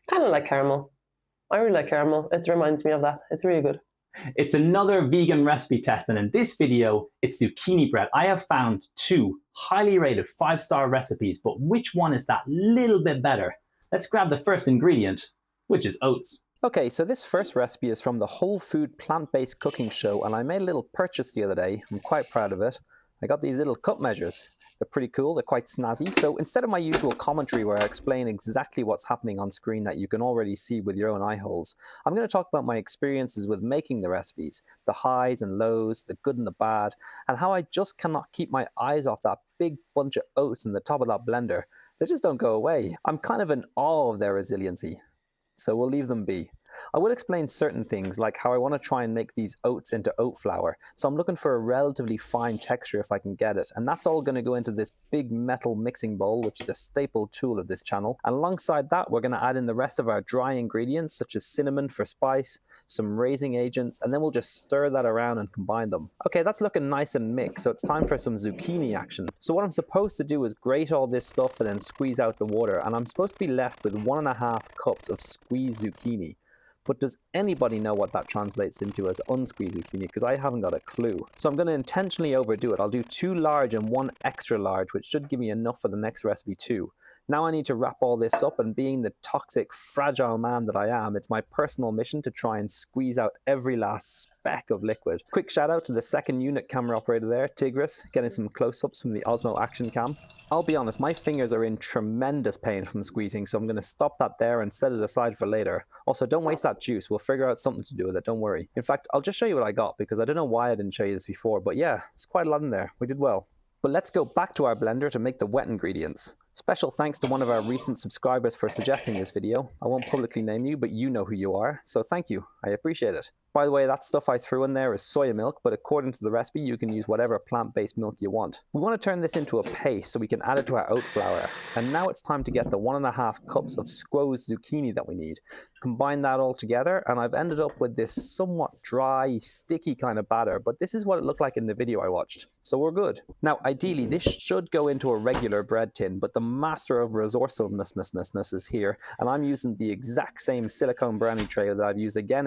Kind of like caramel. I really like caramel. It reminds me of that. It's really good. It's another vegan recipe test, and in this video, it's zucchini bread. I have found two highly rated 5-star recipes, but which one is that little bit better? Let's grab the first ingredient, which is oats. Okay, so this first recipe is from the Whole Food Plant-Based Cooking Show, and I made a little purchase the other day. I'm quite proud of it. I got these little cup measures. They're pretty cool, they're quite snazzy. So instead of my usual commentary where I explain exactly what's happening on screen that you can already see with your own eye holes, I'm going to talk about my experiences with making the recipes, the highs and lows, the good and the bad, and how I just cannot keep my eyes off that big bunch of oats in the top of that blender. They just don't go away. I'm kind of in awe of their resiliency. So we'll leave them be. I will explain certain things, like how I want to try and make these oats into oat flour. So I'm looking for a relatively fine texture if I can get it. And that's all going to go into this big metal mixing bowl, which is a staple tool of this channel. And alongside that, we're going to add in the rest of our dry ingredients, such as cinnamon for spice, some raising agents, and then we'll just stir that around and combine them. Okay, that's looking nice and mixed, so it's time for some zucchini action. So what I'm supposed to do is grate all this stuff and then squeeze out the water. And I'm supposed to be left with 1.5 cups of squeezed zucchini. But does anybody know what that translates into as unsqueezed zucchini? Because I haven't got a clue. So I'm going to intentionally overdo it. I'll do 2 large and 1 extra large, which should give me enough for the next recipe too. Now I need to wrap all this up, and being the toxic, fragile man that I am, it's my personal mission to try and squeeze out every last speck of liquid. Quick shout out to the second unit camera operator there, Tigris, getting some close-ups from the Osmo Action Cam. I'll be honest, my fingers are in tremendous pain from squeezing, so I'm going to stop that there and set it aside for later. Also, don't waste that juice. We'll figure out something to do with it, don't worry. In fact, I'll just show you what I got, because I don't know why I didn't show you this before, but yeah, it's quite a lot in there. We did well. But let's go back to our blender to make the wet ingredients. Special thanks to one of our recent subscribers for suggesting this video. I won't publicly name you, but you know who you are, so thank you. I appreciate it. By the way, that stuff I threw in there is soya milk, but according to the recipe, you can use whatever plant-based milk you want. We want to turn this into a paste so we can add it to our oat flour. And now it's time to get the 1.5 cups of squoze zucchini that we need. Combine that all together, and I've ended up with this somewhat dry, sticky kind of batter, but this is what it looked like in the video I watched. So we're good. Now, ideally, this should go into a regular bread tin, but the master of resourcefulness is here, and I'm using the exact same silicone brownie tray that I've used again.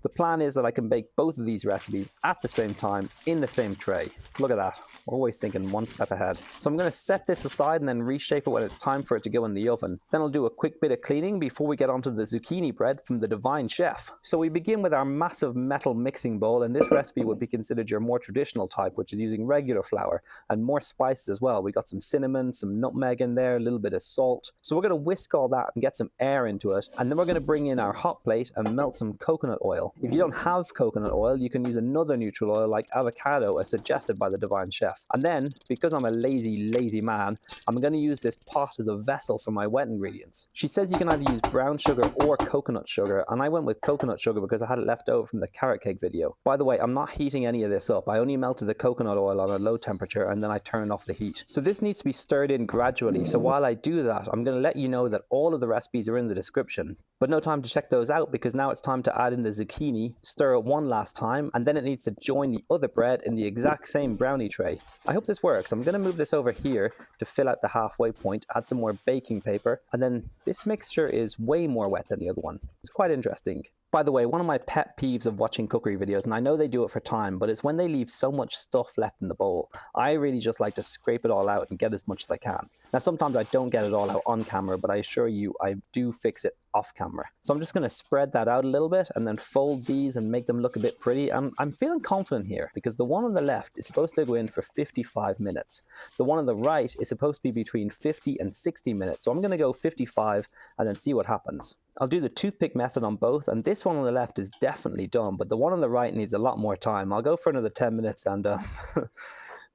The plan is that I can bake both of these recipes at the same time in the same tray. Look at that, always thinking one step ahead. So I'm going to set this aside and then reshape it when it's time for it to go in the oven. Then I'll do a quick bit of cleaning before we get onto the zucchini bread from the divine chef. So we begin with our massive metal mixing bowl, and this recipe would be considered your more traditional type, which is using regular flour and more spices as well. We got some cinnamon, some nutmeg in there, a little bit of salt. So we're going to whisk all that and get some air into it, and then we're going to bring in our hot plate and melt some coconut oil. If you don't have coconut oil, you can use another neutral oil like avocado as suggested by the divine chef. And then, because I'm a lazy man, I'm going to use this pot as a vessel for my wet ingredients. She says you can either use brown sugar or coconut sugar, and I went with coconut sugar because I had it left over from the carrot cake video. By the way, I'm not heating any of this up. I only melted the coconut oil on a low temperature and then I turned off the heat. So this needs to be stirred in gradually. So while I do that, I'm going to let you know that all of the recipes are in the description. But no time to check those out, because now it's time to add in the zucchini, stir it one last time, and then it needs to join the other bread in the exact same brownie tray. I hope this works. I'm going to move this over here to fill out the halfway point, add some more baking paper, and then this mixture is way more wet than the other one. It's quite interesting. By the way, one of my pet peeves of watching cookery videos, and I know they do it for time, but it's when they leave so much stuff left in the bowl. I really just like to scrape it all out and get as much as I can. Now, sometimes I don't get it all out on camera, but I assure you, I do fix it off camera. So I'm just going to spread that out a little bit and then fold these and make them look a bit pretty. I'm feeling confident here because the one on the left is supposed to go in for 55 minutes. The one on the right is supposed to be between 50 and 60 minutes. So I'm going to go 55 and then see what happens. I'll do the toothpick method on both, and this one on the left is definitely done, but the one on the right needs a lot more time. I'll go for another 10 minutes and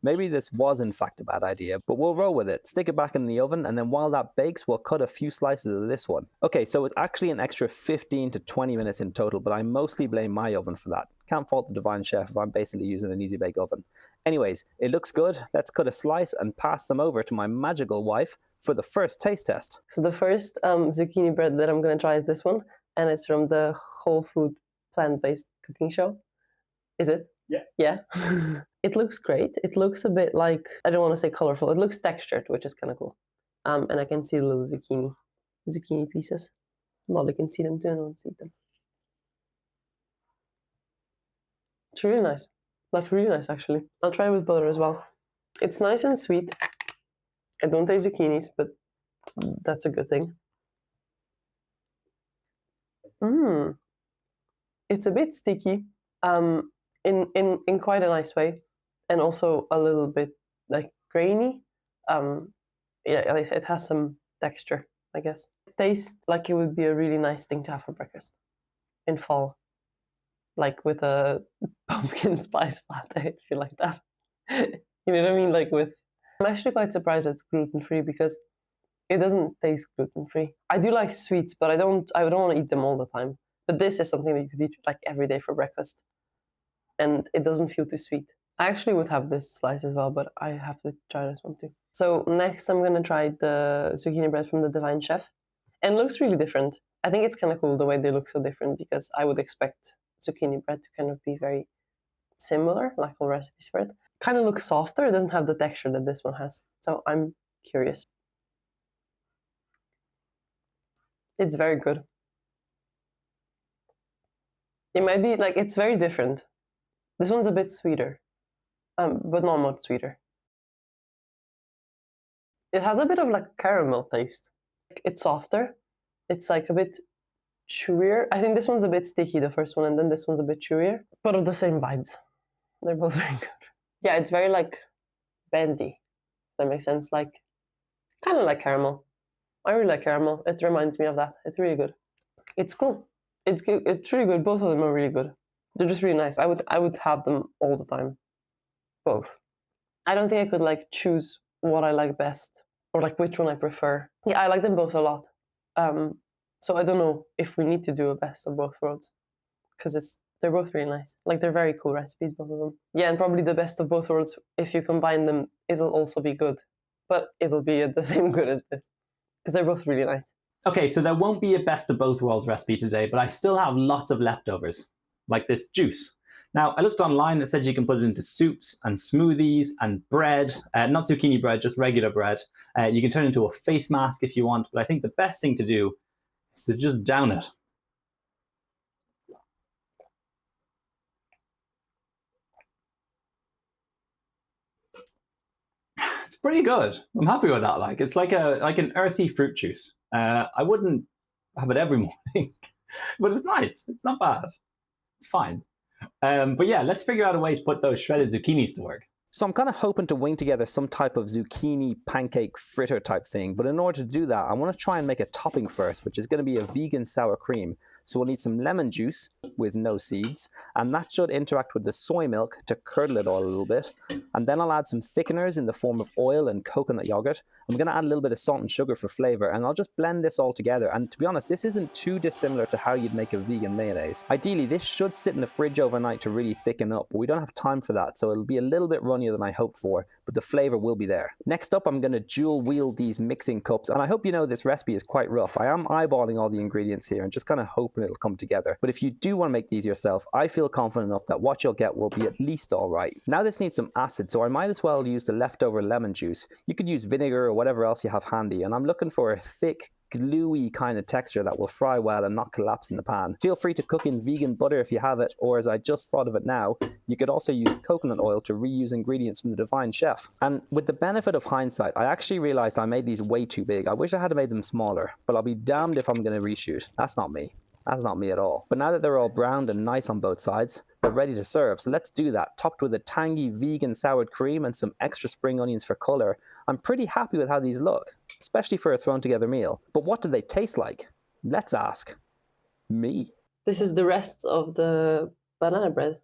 maybe this was in fact a bad idea, but we'll roll with it. Stick it back in the oven, and then while that bakes, we'll cut a few slices of this one. Okay, so it's actually an extra 15 to 20 minutes in total, but I mostly blame my oven for that. Can't fault the divine chef if I'm basically using an easy bake oven. Anyways, it looks good. Let's cut a slice and pass them over to my magical wife for the first taste test. So the first zucchini bread that I'm going to try is this one, and it's from the Whole Food Plant-Based Cooking Show. Is it? Yeah. Yeah. It looks great. It looks a bit like, I don't want to say colorful, it looks textured, which is kind of cool. And I can see the little zucchini pieces. Lolly can see them too, and I don't see them. It's really nice. That's really nice, actually. I'll try it with butter as well. It's nice and sweet. I don't taste zucchinis, but that's a good thing. It's a bit sticky, in quite a nice way, and also a little bit like grainy. Yeah, it has some texture, I guess. It tastes like it would be a really nice thing to have for breakfast in fall, like with a pumpkin spice latte, if you like that. You know what I mean? Like with. I'm actually quite surprised it's gluten-free because it doesn't taste gluten-free. I do like sweets, but I don't want to eat them all the time. But this is something that you could eat like every day for breakfast, and it doesn't feel too sweet. I actually would have this slice as well, but I have to try this one too. So next I'm gonna try the zucchini bread from the Divine Chef. And it looks really different. I think it's kind of cool the way they look so different, because I would expect zucchini bread to kind of be very similar, like all recipes for it. Kind of looks softer. It doesn't have the texture that this one has. So I'm curious. It's very good. It might be like, it's very different. This one's a bit sweeter, but not much sweeter. It has a bit of like caramel taste. It's softer. It's like a bit chewier. I think this one's a bit sticky, the first one, and then this one's a bit chewier, but of the same vibes. They're both very good. Yeah, it's very like bendy. That makes sense. Like kind of like caramel. I really like caramel. It reminds me of that. It's really good. It's cool. It's good. It's really good. Both of them are really good. They're just really nice. I would have them all the time. Both. I don't think I could like choose what I like best or like which one I prefer. Yeah, I like them both a lot. So I don't know if we need to do a best of both worlds, because they're both really nice. Like they're very cool recipes, both of them. Yeah, and probably the best of both worlds. If you combine them, it'll also be good, but it'll be the same good as this, because they're both really nice. Okay, so there won't be a best of both worlds recipe today, but I still have lots of leftovers, like this juice. Now, I looked online, it said you can put it into soups and smoothies and bread, not zucchini bread, just regular bread. You can turn it into a face mask if you want, but I think the best thing to do is to just down it. It's pretty good. I'm happy with that. Like, it's like an earthy fruit juice. I wouldn't have it every morning, but it's nice. It's not bad. It's fine. But yeah, let's figure out a way to put those shredded zucchinis to work. So I'm kind of hoping to wing together some type of zucchini pancake fritter type thing, but in order to do that, I want to try and make a topping first, which is going to be a vegan sour cream. So we'll need some lemon juice with no seeds, and that should interact with the soy milk to curdle it all a little bit. And then I'll add some thickeners in the form of oil and coconut yogurt. I'm going to add a little bit of salt and sugar for flavor, and I'll just blend this all together. And to be honest, this isn't too dissimilar to how you'd make a vegan mayonnaise. Ideally, this should sit in the fridge overnight to really thicken up, but we don't have time for that, so it'll be a little bit runnier than I hoped for, but the flavor will be there. Next up, I'm going to dual wield these mixing cups, and I hope you know this recipe is quite rough. I am eyeballing all the ingredients here and just kind of hoping it'll come together. But if you do want to make these yourself, I feel confident enough that what you'll get will be at least all right. Now this needs some acid, so I might as well use the leftover lemon juice. You could use vinegar or whatever else you have handy, and I'm looking for a thick, gluey kind of texture that will fry well and not collapse in the pan. Feel free to cook in vegan butter if you have it, or as I just thought of it now, you could also use coconut oil to reuse ingredients from the Divine Chef. And with the benefit of hindsight, I actually realized I made these way too big. I wish I had made them smaller, but I'll be damned if I'm going to reshoot. That's not me. That's not me at all. But now that they're all browned and nice on both sides, they're ready to serve. So let's do that. Topped with a tangy vegan sour cream and some extra spring onions for color. I'm pretty happy with how these look, especially for a thrown together meal. But what do they taste like? Let's ask me. This is the rest of the banana bread.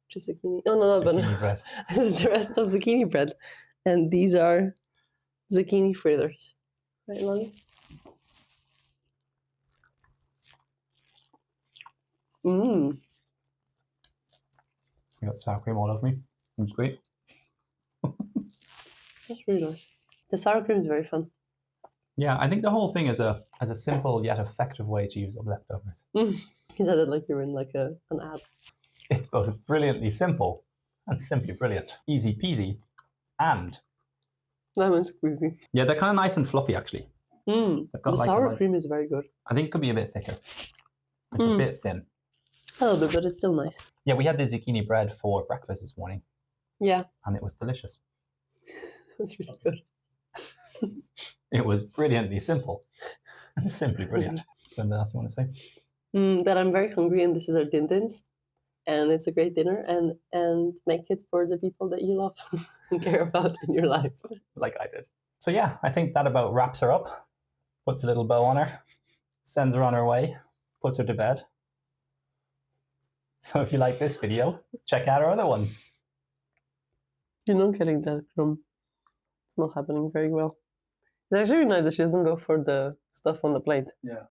Just zucchini. Oh, no, not banana bread. This is the rest of zucchini bread. And these are zucchini fritters. Right, Lonnie? Mmm. I got sour cream all over me. It's great. That's really nice. The sour cream is very fun. Yeah, I think the whole thing is a simple yet effective way to use up leftovers. You said it like you're in like an ad. It's both brilliantly simple and simply brilliant. Easy peasy and... Lemon squeezy. Yeah, they're kind of nice and fluffy, actually. I've got The like sour cream is very good. I think it could be a bit thicker. It's a bit thin. A little bit, but it's still nice. Yeah, we had the zucchini bread for breakfast this morning, Yeah, and it was delicious. it's really good. It was brilliantly simple. Simply brilliant. Anything else you want to say? That I'm very hungry, and this is our din-dins. And it's a great dinner, and make it for the people that you love and care about in your life. Like I did. So yeah, I think that about wraps her up. Puts a little bow on her. Sends her on her way. Puts her to bed. So if you like this video, check out our other ones. You're not getting that crumb. It's not happening very well. It's actually nice that she doesn't go for the stuff on the plate. Yeah.